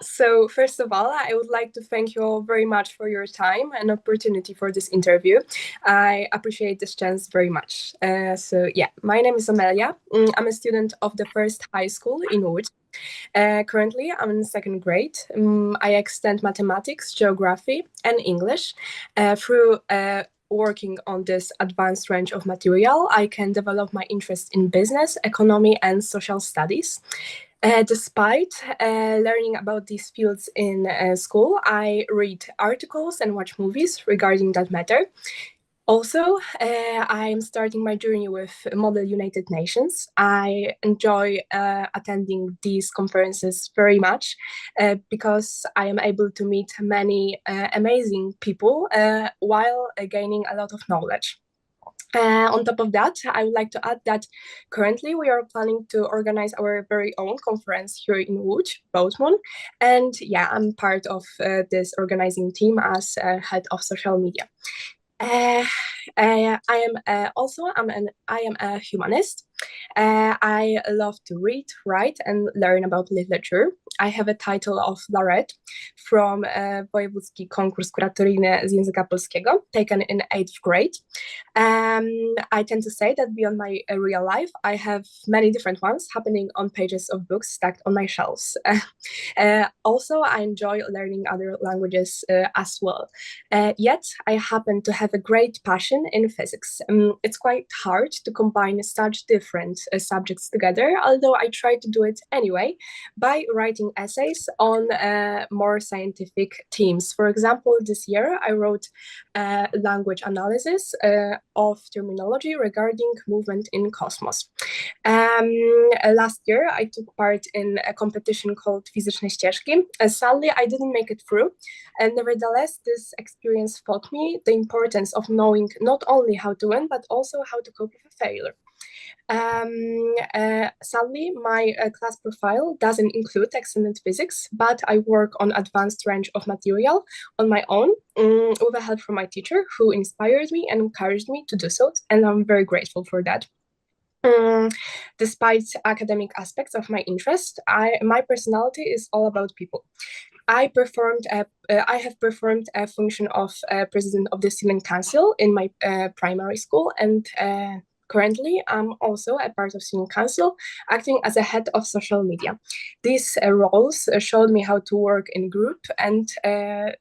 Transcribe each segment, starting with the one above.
So first of all, I would like to thank you all very much for your time and opportunity for this interview. I appreciate this chance very much. My name is Amelia. I'm a student of the first high school in Łódź. Currently, I'm in second grade. I extend mathematics, geography, and English. Through working on this advanced range of material, I can develop my interest in business, economy, and social studies. Despite learning about these fields in school, I read articles and watch movies regarding that matter. Also, I'm starting my journey with Model United Nations. I enjoy attending these conferences very much because I am able to meet many amazing people while gaining a lot of knowledge. On top of that, I would like to add that currently we are planning to organize our very own conference here in Łódź, Boatman. And yeah, I'm part of this organizing team as head of social media. I am a humanist. I love to read, write, and learn about literature. I have a title of laureate from Wojewódzki Konkurs Kuratoryjny z Języka Polskiego, taken in 8th grade. I tend to say that beyond my real life, I have many different ones happening on pages of books stacked on my shelves. Also, I enjoy learning other languages as well. Yet, I happen to have a great passion in physics. It's quite hard to combine such different subjects together, although I try to do it anyway by writing essays on more scientific themes. For example, this year I wrote language analysis of terminology regarding movement in cosmos. Last year I took part in a competition called Fizyczne ścieżki. Sadly, I didn't make it through, and nevertheless, this experience taught me the importance of knowing not only how to win, but also how to cope with a failure. Sadly, my class profile doesn't include excellent physics, but I work on advanced range of material on my own with the help from my teacher, who inspired me and encouraged me to do so, and I'm very grateful for that. Despite academic aspects of my interest, my personality is all about people. I have performed a function of president of the student council in my primary school, and currently, I'm also a part of student council, acting as a head of social media. These roles showed me how to work in group and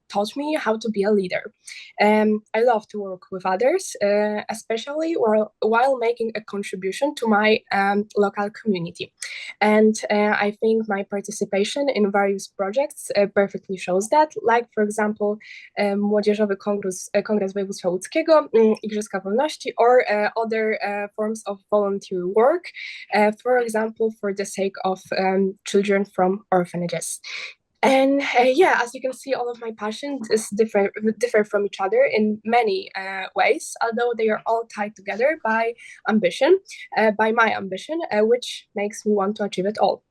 taught me how to be a leader. I love to work with others, especially while making a contribution to my local community. And I think my participation in various projects perfectly shows that, like, for example, Młodzieżowy Kongres Województwa Łódzkiego, Igrzyska Wolności, or other forms of volunteer work, for example, for the sake of children from orphanages. And as you can see, all of my passions is differ from each other in many ways, although they are all tied together by my ambition, which makes me want to achieve it all.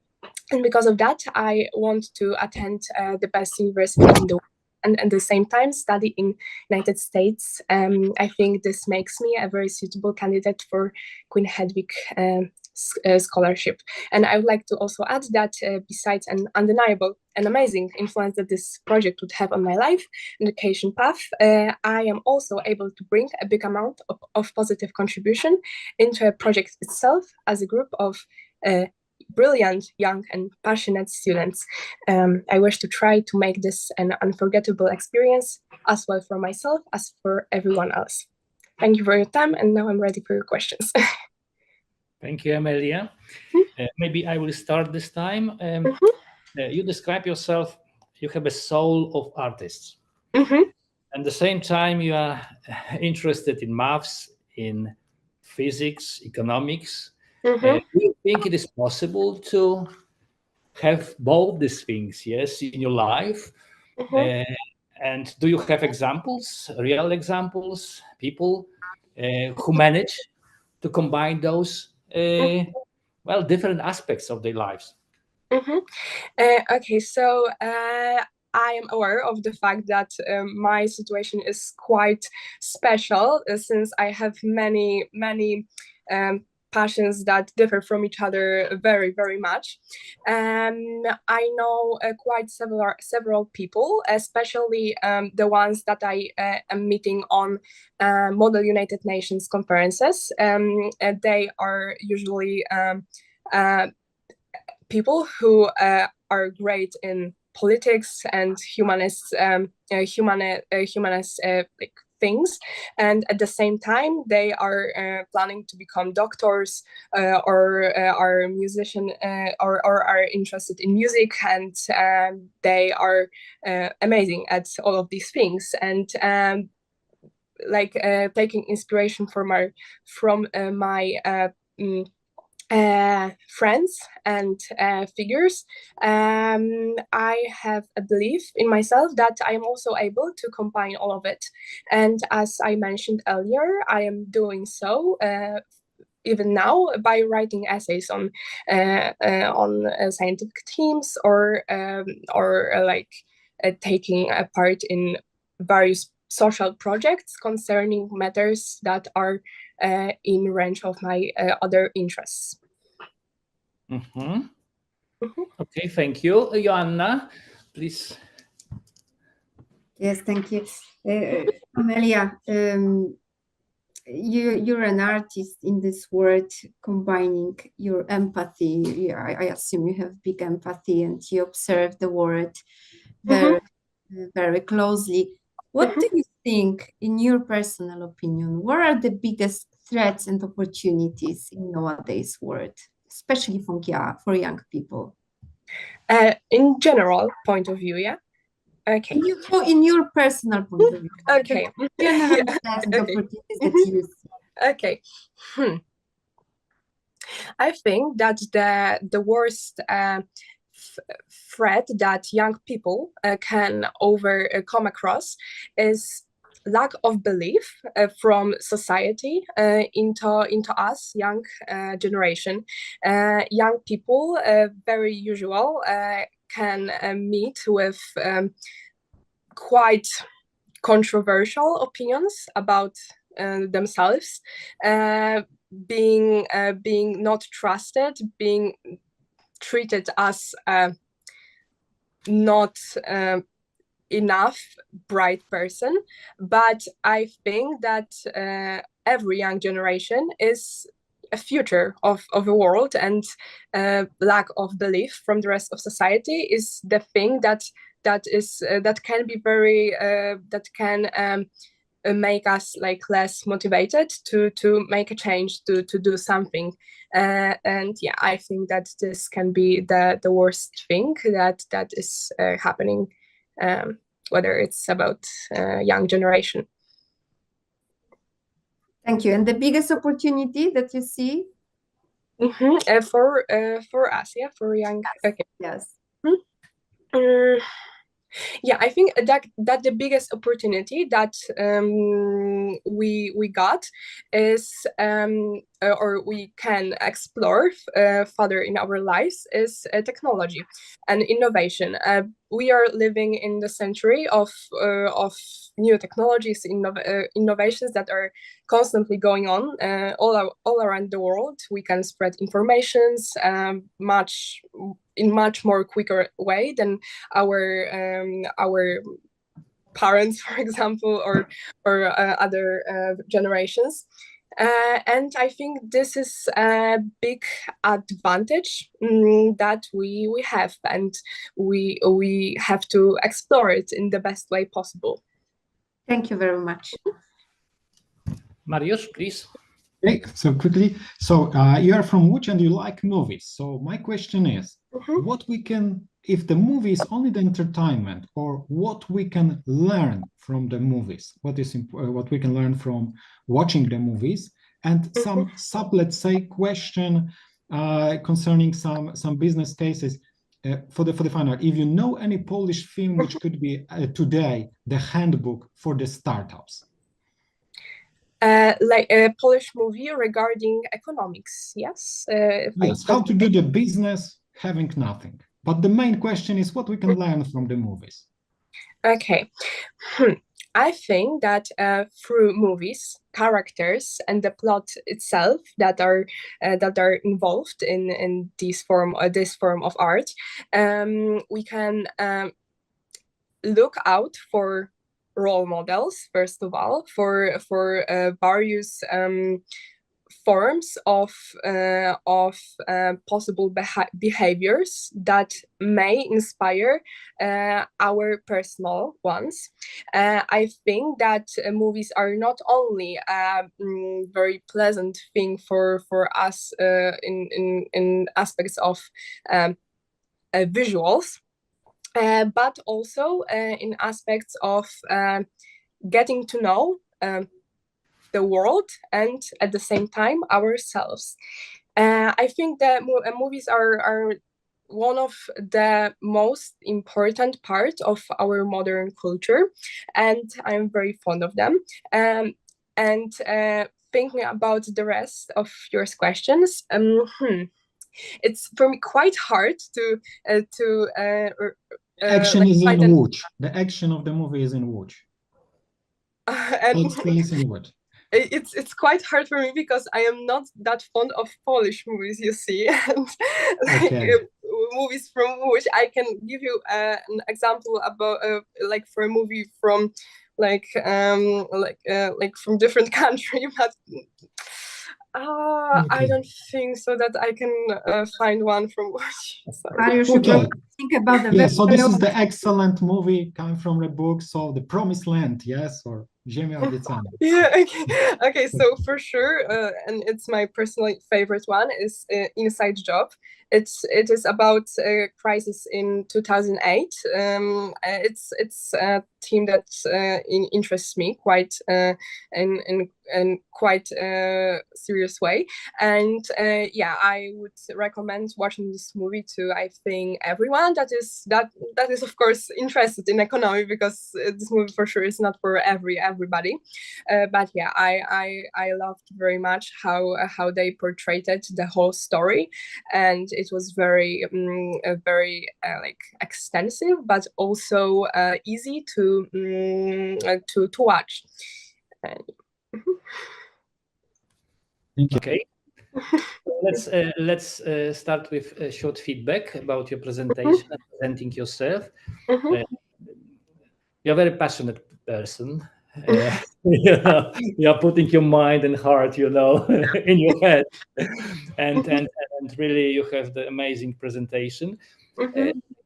And because of that, I want to attend the best university in the world, and at the same time study in United States. I think this makes me a very suitable candidate for Queen Hedvig Scholarship. And I would like to also add that besides an undeniable and amazing influence that this project would have on my life and education path, I am also able to bring a big amount of positive contribution into a project itself as a group of brilliant, young, and passionate students. I wish to try to make this an unforgettable experience as well for myself as for everyone else. Thank you for your time, and now I'm ready for your questions. Thank you, Amelia. Maybe I will start this time. You describe yourself, you have a soul of artists. At the same time, you are interested in maths, in physics, economics. Do you think it is possible to have both these things, yes, in your life? And do you have examples, real examples, people who manage to combine those, different aspects of their lives? Okay, so I am aware of the fact that my situation is quite special since I have many passions that differ from each other very, very much. I know quite several people, especially the ones that I am meeting on Model United Nations conferences. They are usually people who are great in politics and humanist like things, and at the same time they are planning to become doctors or are musician or are interested in music, and they are amazing at all of these things, and taking inspiration from my friends and figures. I have a belief in myself that I am also able to combine all of it. And as I mentioned earlier, I am doing so even now by writing essays on scientific themes or taking a part in various social projects concerning matters that are in range of my other interests. Okay, thank you. Joanna, please. Yes, thank you. Amelia, you're an artist in this world, combining your empathy. I assume you have big empathy and you observe the world very, very closely. What do you think, in your personal opinion, what are the biggest threats and opportunities in nowadays world, especially for young people? In general point of view, yeah. Okay. In your personal point of view. Okay. General threats and opportunities that you see. Okay. I think that the worst threat that young people can come across is lack of belief from society into us, young generation. Young people, very usual, can meet with quite controversial opinions about themselves, being not trusted, being treated as not enough bright person. But I think that every young generation is a future of a world, and lack of belief from the rest of society is the thing that can be very that can make us like less motivated to make a change, to do something. And yeah, I think that this can be the worst thing that is happening, whether it's about young generation. Thank you. And the biggest opportunity that you see? For us, yeah, for young. Okay. Yes. Yeah, I think that the biggest opportunity that we got is or we can explore further in our lives is technology and innovation. We are living in the century of new technologies, innovations that are constantly going on all around the world. We can spread informations in much more quicker way than our parents, for example, or other generations. And I think this is a big advantage that we have, and we have to explore it in the best way possible. Thank you very much. Mariusz, please. Okay, so quickly. So you are from Łódź and you like movies. So my question is, what we can, if the movie is only the entertainment, or what we can learn from the movies? What we can learn from watching the movies? And some let's say, question concerning some business cases for the final. If you know any Polish film which could be today the handbook for the startups. Like a Polish movie regarding economics, yes? Yes, how to do the business having nothing. But the main question is what we can learn from the movies. Okay. I think that through movies, characters, and the plot itself that are involved in this form of art, we can look out for role models, first of all, for various forms of possible behaviors that may inspire our personal ones. I think that movies are not only a very pleasant thing for us in aspects of visuals, but also in aspects of getting to know the world and at the same time ourselves. I think that movies are one of the most important part of our modern culture, and I'm very fond of them. And thinking about the rest of your questions, it's for me quite hard to action like is find in an- Łódź. The action of the movie is in Łódź. and Takes place in Łódź. it's quite hard for me because I am not that fond of Polish movies, you see, and like Okay. movies from which I can give you an example about like for a movie from like from different country, but I Okay. don't think so that I can find one from which. You should Okay. think about the Yeah, so this very is the excellent movie coming from the book, so The Promised Land, yes, or Ziemia Obiecana. Yeah, okay, so for sure, and it's my personal favorite one, is Inside Job. It is about a crisis in 2008. It's a theme that interests me quite in quite serious way, and yeah, I would recommend watching this movie to, I think, everyone that is of course interested in economy, because this movie for sure is not for everybody. But yeah, I loved very much how they portrayed the whole story, and it was very like extensive, but also easy to watch. Okay. Let's start with a short feedback about your presentation and presenting yourself. You're a very passionate person. You're putting your mind and heart, in your head, and really you have the amazing presentation.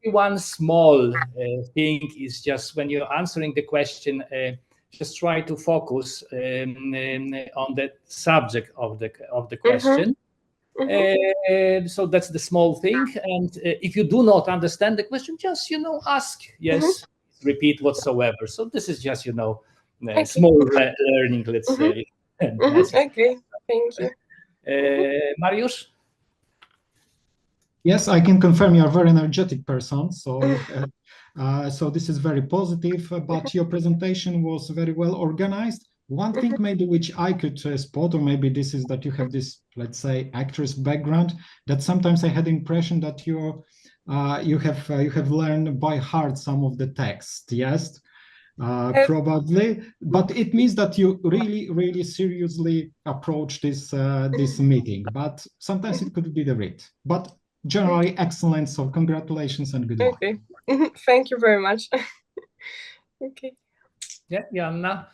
One small thing is just when you're answering the question, just try to focus on the subject of the question. So that's the small thing. And if you do not understand the question, just ask, yes, repeat whatsoever. So this is just small learning, let's say. Okay, thank you. Mariusz? Yes, I can confirm you're a very energetic person. So, so this is very positive. But your presentation was very well organized. One thing maybe which I could spot, or maybe this is that you have this, let's say, actress background. That sometimes I had the impression that you have learned by heart some of the text. Yes. Probably, but it means that you really seriously approach this meeting. But sometimes it could be the read. But generally excellent. So congratulations and good luck. Okay, thank you very much. Okay. Yeah, Joanna.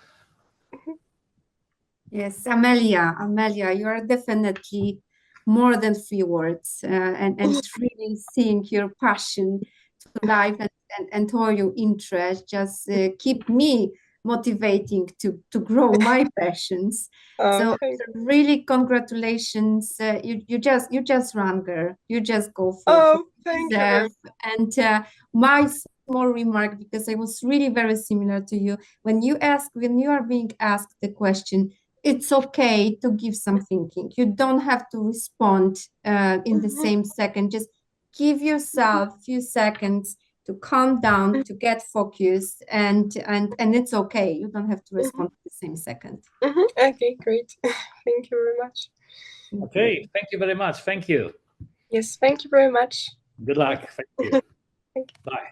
Yes, Amelia, you are definitely more than 3 words, and really seeing your passion to life and all your interest just keep me motivating to grow my passions. So really congratulations. You just run, girl. You just go for thank you. And my small remark, because I was really very similar to you, when you are being asked the question, it's okay to give some thinking. You don't have to respond in the same second. Just give yourself a few seconds to calm down, to get focused, and it's okay. You don't have to respond the same second. Okay, great. Thank you very much. Okay, thank you very much. Thank you. Yes, thank you very much. Good luck. Thank you. Thank you. Bye.